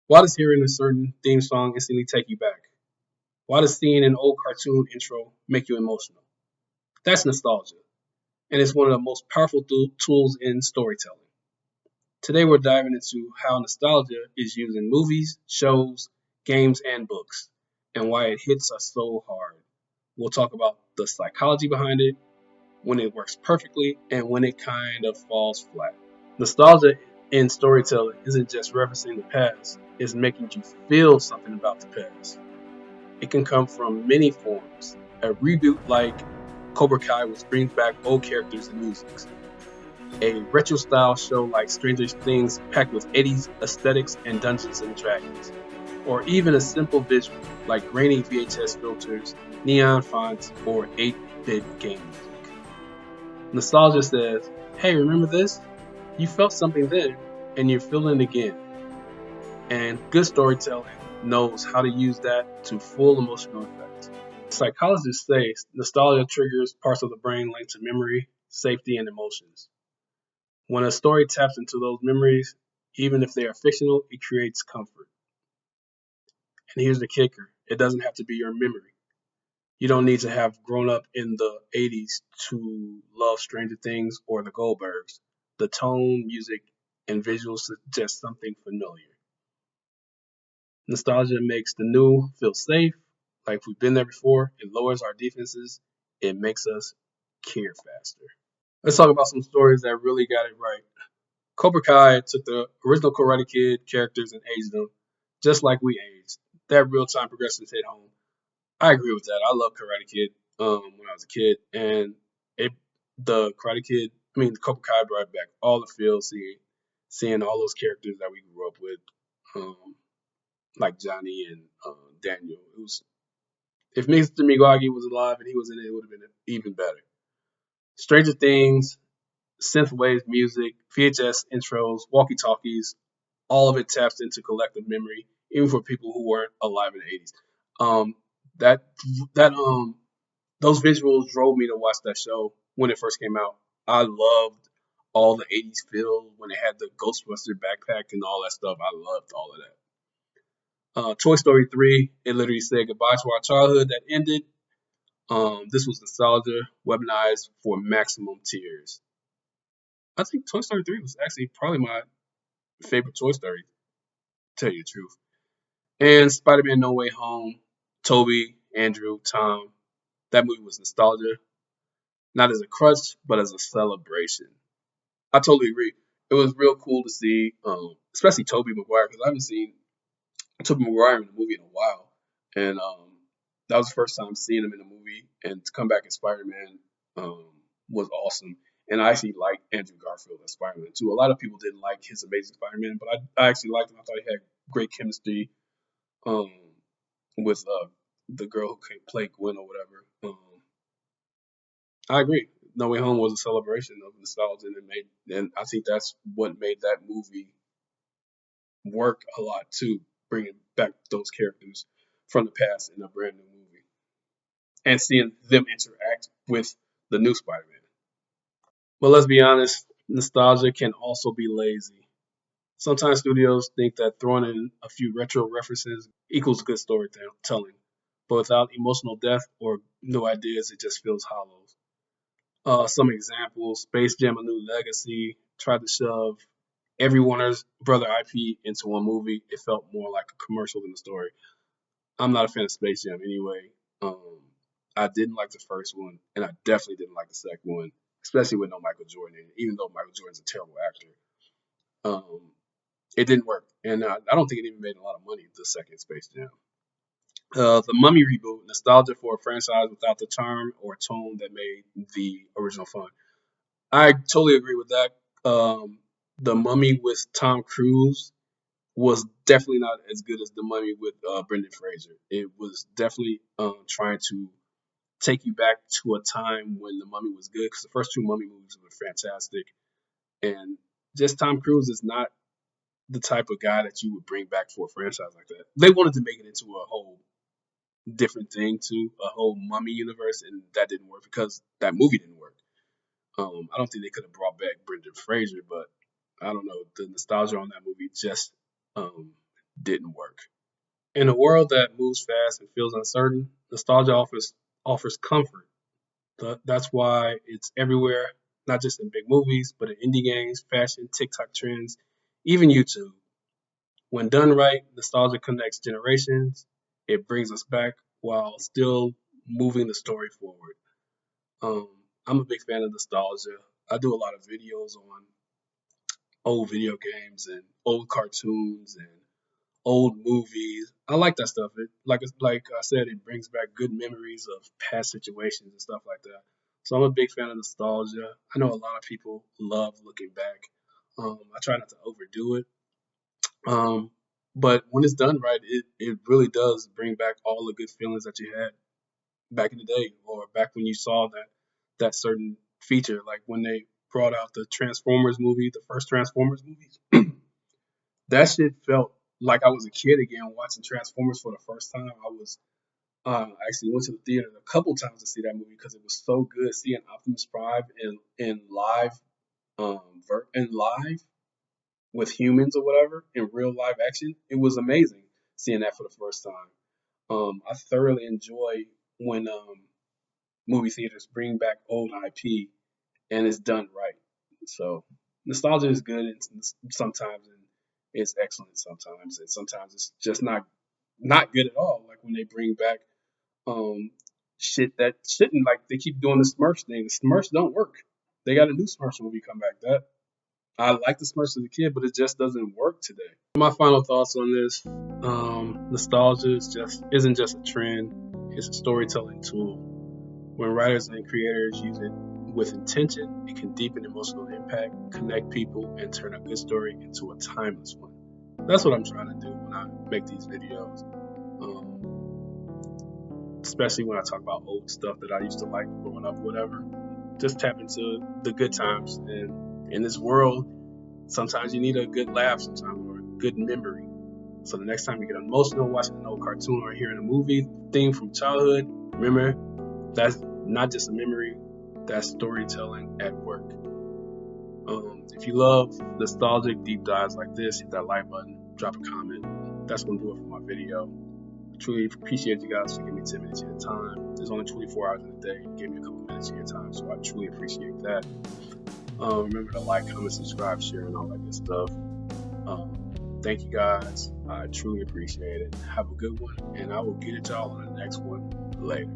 Why does hearing a certain theme song instantly take you back? Why does seeing an old cartoon intro make you emotional? That's nostalgia, and it's one of the most powerful tools in storytelling. Today we're diving into how nostalgia is used in movies, shows, games, and books, and why it hits us so hard. We'll talk about the psychology behind it, when it works perfectly, and when it kind of falls flat. Nostalgia in storytelling isn't just referencing the past, it's making you feel something about the past. It can come from many forms. A reboot like Cobra Kai, which brings back old characters and music. A retro style show like Stranger Things, packed with 80s aesthetics and Dungeons and Dragons. Or even a simple visual like grainy VHS filters, neon fonts, or 8-bit game music. Nostalgia says, hey, remember this? You felt something then, and you're feeling it again. And good storytelling knows how to use that to full emotional effect. Psychologists say nostalgia triggers parts of the brain linked to memory, safety, and emotions. When a story taps into those memories, even if they are fictional, it creates comfort. And here's the kicker, it doesn't have to be your memory. You don't need to have grown up in the 80s to love Stranger Things or the Goldbergs. The tone, music, and visuals suggest something familiar. Nostalgia makes the new feel safe, like we've been there before. It lowers our defenses. It makes us care faster. Let's talk about some stories that really got it right. Cobra Kai took the original Karate Kid characters and aged them just like we aged. That real time progression hit home. I agree with that. I love Karate Kid when I was a kid, and it the Karate Kid, the Cobra Kai brought back all the feels, seeing all those characters that we grew up with, like Johnny and Daniel. It was if Mr. Miyagi was alive and he was in it, it would have been even better. Stranger Things, synthwave music, VHS intros, walkie-talkies, all of it taps into collective memory, even for people who weren't alive in the 80s. Um, that that those visuals drove me to watch that show when it first came out. I loved all the 80s feel when it had the Ghostbuster backpack and all that stuff. I loved all of that. Toy Story 3, it literally said goodbye to our childhood that ended. This was nostalgia weaponized for maximum tears. I think Toy Story 3 was actually probably my favorite Toy Story, to tell you the truth. And Spider-Man No Way Home, Toby, Andrew, Tom. That movie was nostalgia, not as a crutch, but as a celebration. I totally agree. It was real cool to see, especially Toby Maguire, because I haven't seen Tobey Maguire in a movie in a while, and that was the first time seeing him in a movie, and to come back as Spider-Man was awesome. And I actually liked Andrew Garfield as Spider-Man too. A lot of people didn't like his Amazing Spider-Man, but I actually liked him. I thought he had great chemistry um, with the girl who played Gwen or whatever. I agree. No Way Home was a celebration of nostalgia, and I think that's what made that movie work a lot too, bringing back those characters from the past in a brand new movie and seeing them interact with the new Spider-Man. But let's be honest, nostalgia can also be lazy. Sometimes studios think that throwing in a few retro references equals good storytelling, but without emotional depth or new ideas, it just feels hollow. Some examples: Space Jam: A New Legacy tried to shove every Warner's Brother IP into one movie. It felt more like a commercial than a story. I'm not a fan of Space Jam anyway. Um, I didn't like the first one, and I definitely didn't like the second one, especially with no Michael Jordan in it, even though Michael Jordan's a terrible actor. Um, it didn't work, and I don't think it even made a lot of money, the second Space Jam. The Mummy reboot, nostalgia for a franchise without the charm or tone that made the original fun. I totally agree with that. The Mummy with Tom Cruise was definitely not as good as the Mummy with Brendan Fraser. It was definitely trying to take you back to a time when the Mummy was good, because the first two Mummy movies were fantastic, and just Tom Cruise is not the type of guy that you would bring back for a franchise like that. They wanted to make it into a whole different thing too, a whole Mummy universe, and that didn't work because that movie didn't work. I don't think they could have brought back Brendan Fraser, but I don't know, the nostalgia on that movie just um, didn't work. In a world that moves fast and feels uncertain, nostalgia offers comfort. That's why it's everywhere, not just in big movies, but in indie games, fashion, TikTok trends, even YouTube. When done right, nostalgia connects generations. It brings us back while still moving the story forward. Um, I'm a big fan of nostalgia. I do a lot of videos on old video games and old cartoons and old movies. I like that stuff. Like I said, it brings back good memories of past situations and stuff like that. So I'm a big fan of nostalgia. I know a lot of people love looking back. I try not to overdo it. Um, but when it's done right, it really does bring back all the good feelings that you had back in the day, or back when you saw that certain feature, like when they brought out the Transformers movie, the first Transformers movie. That shit felt like I was a kid again watching Transformers for the first time. I actually went to the theater a couple times to see that movie because it was so good seeing Optimus Prime in live, in live with humans or whatever in real live action. It was amazing seeing that for the first time. I thoroughly enjoy when movie theaters bring back old IP and it's done right. So nostalgia is good sometimes, and it's excellent sometimes, and sometimes it's just not good at all. Like when they bring back um shit that shouldn't, like they keep doing the Smurfs thing. The Smurfs don't work. They got a new Smurfs movie come back. That I like the Smurfs as a kid, but it just doesn't work today. My final thoughts on this: nostalgia isn't just a trend; it's a storytelling tool. When writers and creators use it with intention, it can deepen emotional impact, connect people, and turn a good story into a timeless one. That's what I'm trying to do when I make these videos. Especially when I talk about old stuff that I used to like growing up, whatever. Just tap into the good times. And in this world, sometimes you need a good laugh sometimes, or a good memory. So the next time you get emotional watching an old cartoon or hearing a movie theme from childhood, remember that's not just a memory, that's storytelling at work. If you love nostalgic deep dives like this, hit that like button, drop a comment. That's going to do it for my video. I truly appreciate you guys for giving me 10 minutes of your time. There's only 24 hours in a day. You gave me a couple minutes of your time, so I truly appreciate that. Remember to like, comment, subscribe, share, and all that good stuff. Thank you guys. I truly appreciate it. Have a good one, and I will get at y'all on the next one later.